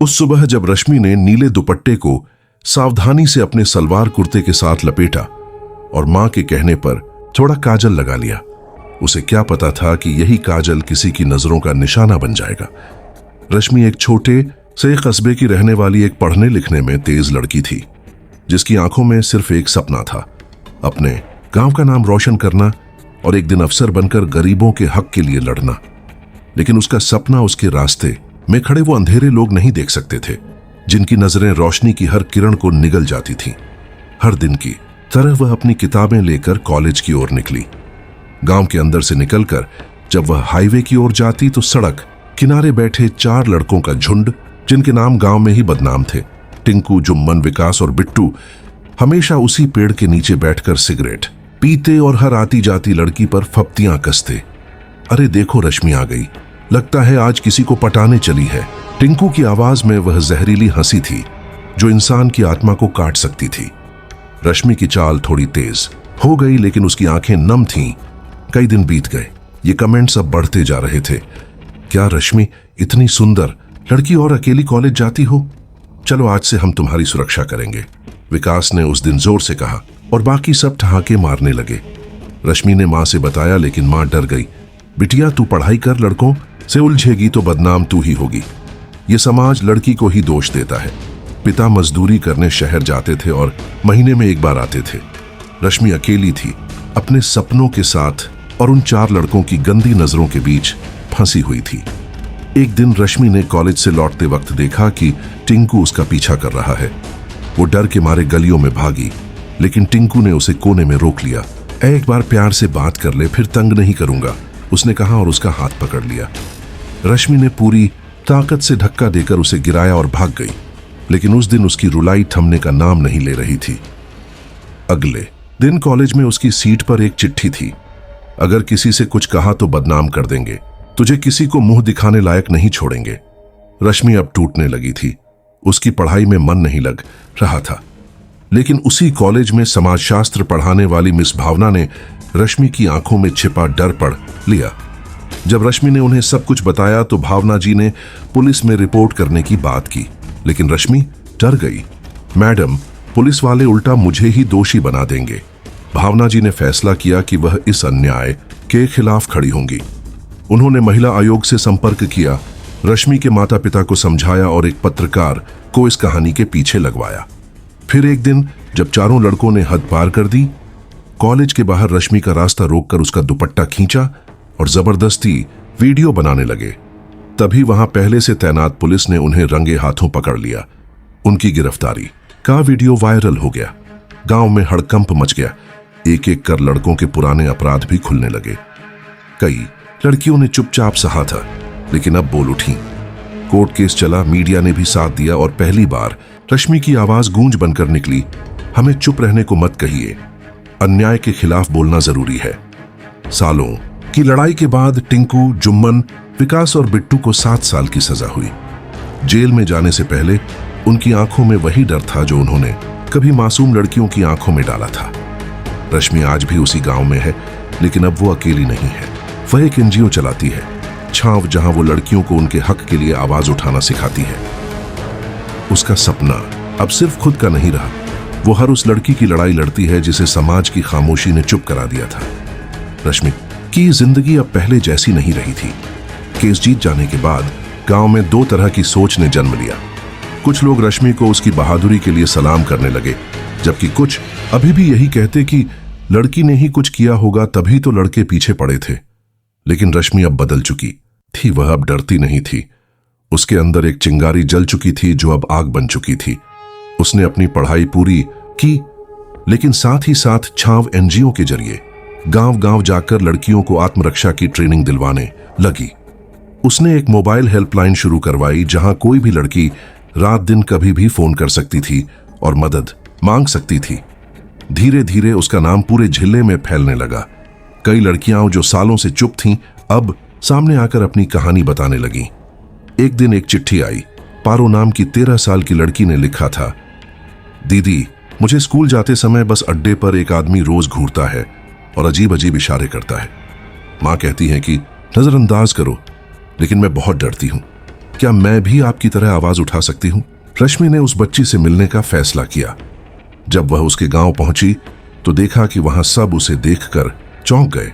उस सुबह जब रश्मि ने नीले दुपट्टे को सावधानी से अपने सलवार कुर्ते के साथ लपेटा और मां के कहने पर थोड़ा काजल लगा लिया, उसे क्या पता था कि यही काजल किसी की नजरों का निशाना बन जाएगा। रश्मि एक छोटे से कस्बे की रहने वाली एक पढ़ने लिखने में तेज लड़की थी, जिसकी आंखों में सिर्फ एक सपना था, अपने गांव का नाम रोशन करना और एक दिन अफसर बनकर गरीबों के हक के लिए लड़ना। लेकिन उसका सपना उसके रास्ते में खड़े वो अंधेरे लोग नहीं देख सकते थे, जिनकी नजरें रोशनी की हर किरण को निगल जाती थीं। हर दिन की तरह वह अपनी किताबें लेकर कॉलेज की ओर निकली। गांव के अंदर से निकलकर जब वह हाईवे की ओर जाती तो सड़क किनारे बैठे 4 लड़कों का झुंड, जिनके नाम गांव में ही बदनाम थे, टिंकू, जुम्मन, विकास और बिट्टू, हमेशा उसी पेड़ के नीचे बैठकर सिगरेट पीते और हर आती जाती लड़की पर फप्तियां कसते। अरे देखो, रश्मि आ गई, लगता है आज किसी को पटाने चली है। टिंकू की आवाज में वह जहरीली हंसी थी जो इंसान की आत्मा को काट सकती थी। रश्मि की चाल थोड़ी तेज हो गई, लेकिन उसकी आंखें नम थीं। कई दिन बीत गए, ये कमेंट्स अब बढ़ते जा रहे थे। क्या रश्मि इतनी सुंदर लड़की और अकेली कॉलेज जाती हो? चलो आज से हम तुम्हारी सुरक्षा करेंगे, विकास ने उस दिन जोर से कहा और बाकी सब ठहाके मारने लगे। रश्मि ने मां से बताया, लेकिन मां डर गई। बिटिया, तू पढ़ाई कर, लड़कों से उलझेगी तो बदनाम तू ही होगी। ये समाज लड़की को ही दोष देता है। पिता मजदूरी करने शहर जाते थे और महीने में एक बार आते थे। रश्मि अकेली थी, अपने सपनों के साथ, और उन 4 लड़कों की गंदी नजरों के बीच फंसी हुई थी। एक दिन रश्मि ने कॉलेज से लौटते वक्त देखा कि टिंकू उसका पीछा कर रहा है। वो डर के मारे गलियों में भागी, लेकिन टिंकू ने उसे कोने में रोक लिया। एक बार प्यार से बात कर ले, फिर तंग नहीं करूंगा, उसने कहा और उसका हाथ पकड़ लिया। रश्मि ने पूरी ताकत से धक्का देकर उसे गिराया और भाग गई, लेकिन उस दिन उसकी रुलाई थमने का नाम नहीं ले रही थी। अगले दिन कॉलेज में उसकी सीट पर एक चिट्ठी थी। अगर किसी से कुछ कहा तो बदनाम कर देंगे, तुझे किसी को मुंह दिखाने लायक नहीं छोड़ेंगे। रश्मि अब टूटने लगी थी। उसकी पढ़ाई में मन नहीं लग रहा था, लेकिन उसी कॉलेज में समाजशास्त्र पढ़ाने वाली मिस भावना ने रश्मि की आंखों में छिपा डर पढ़ लिया। जब रश्मि ने उन्हें सब कुछ बताया तो भावना जी ने पुलिस में रिपोर्ट करने की बात की, लेकिन रश्मि डर गई। मैडम, पुलिस वाले उल्टा मुझे ही दोषी बना देंगे। भावना जी ने फैसला किया कि वह इस अन्याय के खिलाफ खड़ी होंगी। उन्होंने महिला आयोग से संपर्क किया, रश्मि के माता पिता को समझाया और एक पत्रकार को इस कहानी के पीछे लगवाया। फिर एक दिन जब 4 लड़कों ने हद पार कर दी, कॉलेज के बाहर रश्मि का रास्ता रोककर उसका दुपट्टा खींचा और जबरदस्ती वीडियो बनाने लगे। तभी वहां पहले से तैनात पुलिस ने उन्हें रंगे हाथों पकड़ लिया। उनकी गिरफ्तारी का वीडियो वायरल हो गया। गांव में हड़कंप मच गया। एक एक कर लड़कों के पुराने अपराध भी खुलने लगे। कई लड़कियों ने चुपचाप सहा था, लेकिन अब बोल उठी। कोर्ट केस चला, मीडिया ने भी साथ दिया और पहली बार रश्मि की आवाज गूंज बनकर निकली। हमें चुप रहने को मत कहिए, अन्याय के खिलाफ बोलना जरूरी है। सालों की लड़ाई के बाद टिंकू, जुम्मन, विकास और बिट्टू को 7 साल की सजा हुई। जेल में जाने से पहले उनकी आंखों में वही डर था जो उन्होंने कभी मासूम लड़कियों की आंखों में डाला था। रश्मि आज भी उसी गांव में है, लेकिन अब वो अकेली नहीं है। वह एक एनजीओ चलाती है, छांव, जहां वो लड़कियों को उनके हक के लिए आवाज उठाना सिखाती है। उसका सपना अब सिर्फ खुद का नहीं रहा, वो हर उस लड़की की लड़ाई लड़ती है जिसे समाज की खामोशी ने चुप करा दिया था। रश्मि की जिंदगी अब पहले जैसी नहीं रही थी। केस जीत जाने के बाद गांव में 2 तरह की सोच ने जन्म लिया। कुछ लोग रश्मि को उसकी बहादुरी के लिए सलाम करने लगे, जबकि कुछ अभी भी यही कहते कि लड़की ने ही कुछ किया होगा तभी तो लड़के पीछे पड़े थे। लेकिन रश्मि अब बदल चुकी थी। वह अब डरती नहीं थी। उसके अंदर एक चिंगारी जल चुकी थी जो अब आग बन चुकी थी। उसने अपनी पढ़ाई पूरी की, लेकिन साथ ही साथ छांव एनजीओ के जरिए गांव-गांव जाकर लड़कियों को आत्मरक्षा की ट्रेनिंग दिलवाने लगी। उसने एक मोबाइल हेल्पलाइन शुरू करवाई जहां कोई भी लड़की रात दिन कभी भी फोन कर सकती थी और मदद मांग सकती थी। धीरे धीरे उसका नाम पूरे जिले में फैलने लगा। कई लड़कियां जो सालों से चुप थीं अब सामने आकर अपनी कहानी बताने लगीं। एक दिन एक चिट्ठी आई। पारो नाम की 13 साल की लड़की ने लिखा था, दीदी, मुझे स्कूल जाते समय बस अड्डे पर एक आदमी रोज घूरता है और अजीब अजीब इशारे करता है। माँ कहती है कि नजरअंदाज करो, लेकिन मैं बहुत डरती हूँ। क्या मैं भी आपकी तरह आवाज उठा सकती हूँ? रश्मि ने उस बच्ची से मिलने का फैसला किया। जब वह उसके गांव पहुंची तो देखा कि वहां सब उसे देखकर चौंक गए।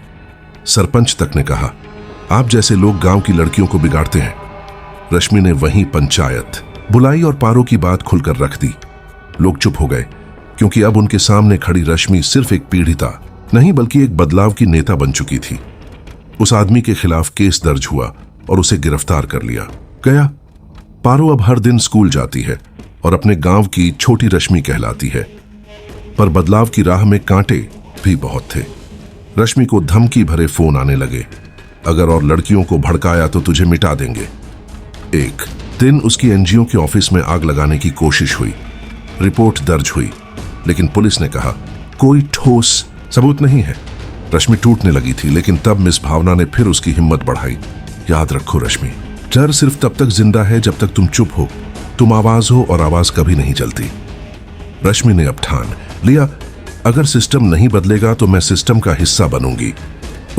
सरपंच तक ने कहा, आप जैसे लोग गांव की लड़कियों को बिगाड़ते हैं। रश्मि ने वहीं पंचायत बुलाई और पारो की बात खुलकर रख दी। लोग चुप हो गए, क्योंकि अब उनके सामने खड़ी रश्मि सिर्फ एक पीड़िता नहीं बल्कि एक बदलाव की नेता बन चुकी थी। उस आदमी के खिलाफ केस दर्ज हुआ और उसे गिरफ्तार कर लिया गया। पारो अब हर दिन स्कूल जाती है और अपने गांव की छोटी रश्मि कहलाती है। पर बदलाव की राह में कांटे भी बहुत थे। रश्मि को धमकी भरे फोन आने लगे, अगर और लड़कियों को भड़काया तो तुझे मिटा देंगे। एक दिन उसकी एनजीओ के ऑफिस में आग लगाने की कोशिश हुई। रिपोर्ट दर्ज हुई, लेकिन पुलिस ने कहा कोई ठोस सबूत नहीं है। रश्मि टूटने लगी थी, लेकिन तब मिस भावना ने फिर उसकी हिम्मत बढ़ाई। याद रखो रश्मि, डर सिर्फ तब तक जिंदा है जब तक तुम चुप हो। तुम आवाज हो और आवाज कभी नहीं चलती। रश्मि ने अब ठान लिया, अगर सिस्टम नहीं बदलेगा तो मैं सिस्टम का हिस्सा बनूंगी।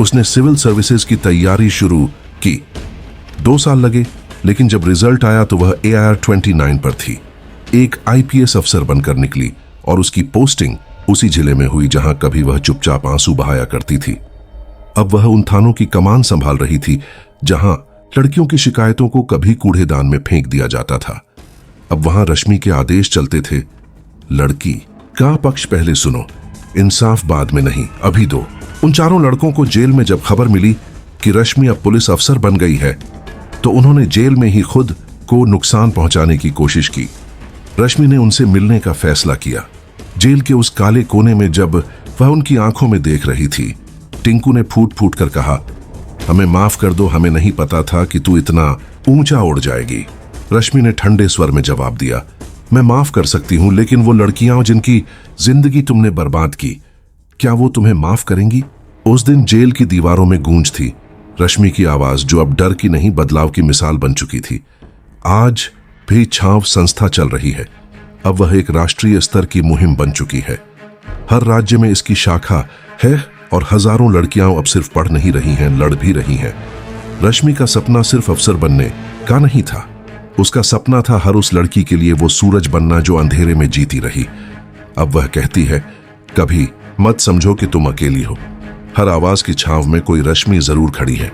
उसने सिविल सर्विसेज की तैयारी शुरू की। 2 साल लगे, लेकिन जब रिजल्ट आया तो वह AIR 29 पर थी। एक IPS अफसर बनकर निकली और उसकी पोस्टिंग उसी जिले में हुई जहां कभी वह चुपचाप आंसू बहाया करती थी। अब वह उन थानों की कमान संभाल रही थी जहां लड़कियों की शिकायतों को कभी कूड़ेदान में फेंक दिया जाता था। अब वहां रश्मि के आदेश चलते थे, लड़की का पक्ष पहले सुनो, इंसाफ बाद में नहीं, अभी दो। उन चारों लड़कों को जेल में जब खबर मिली कि रश्मि अब पुलिस अफसर बन गई है तो उन्होंने जेल में ही खुद को नुकसान पहुंचाने की कोशिश की। रश्मि ने उनसे मिलने का फैसला किया। जेल के उस काले कोने में जब वह उनकी आंखों में देख रही थी, टिंकू ने फूट फूट कर कहा, हमें माफ कर दो, हमें नहीं पता था कि तू इतना ऊंचा उड़ जाएगी। रश्मि ने ठंडे स्वर में जवाब दिया, मैं माफ कर सकती हूं, लेकिन वो लड़कियां जिनकी जिंदगी तुमने बर्बाद की, क्या वो तुम्हें माफ करेंगी? उस दिन जेल की दीवारों में गूंज थी रश्मि की आवाज, जो अब डर की नहीं बदलाव की मिसाल बन चुकी थी। आज भी छांव संस्था चल रही है। अब वह एक राष्ट्रीय स्तर की मुहिम बन चुकी है। हर राज्य में इसकी शाखा है और हजारों लड़कियां अब सिर्फ पढ़ नहीं रही हैं, लड़ भी रही हैं। रश्मि का सपना सिर्फ अफसर बनने का नहीं था। उसका सपना था हर उस लड़की के लिए वो सूरज बनना जो अंधेरे में जीती रही। अब वह कहती है, कभी मत समझो कि तुम अकेली हो। हर आवाज की छांव में कोई रश्मि जरूर खड़ी है।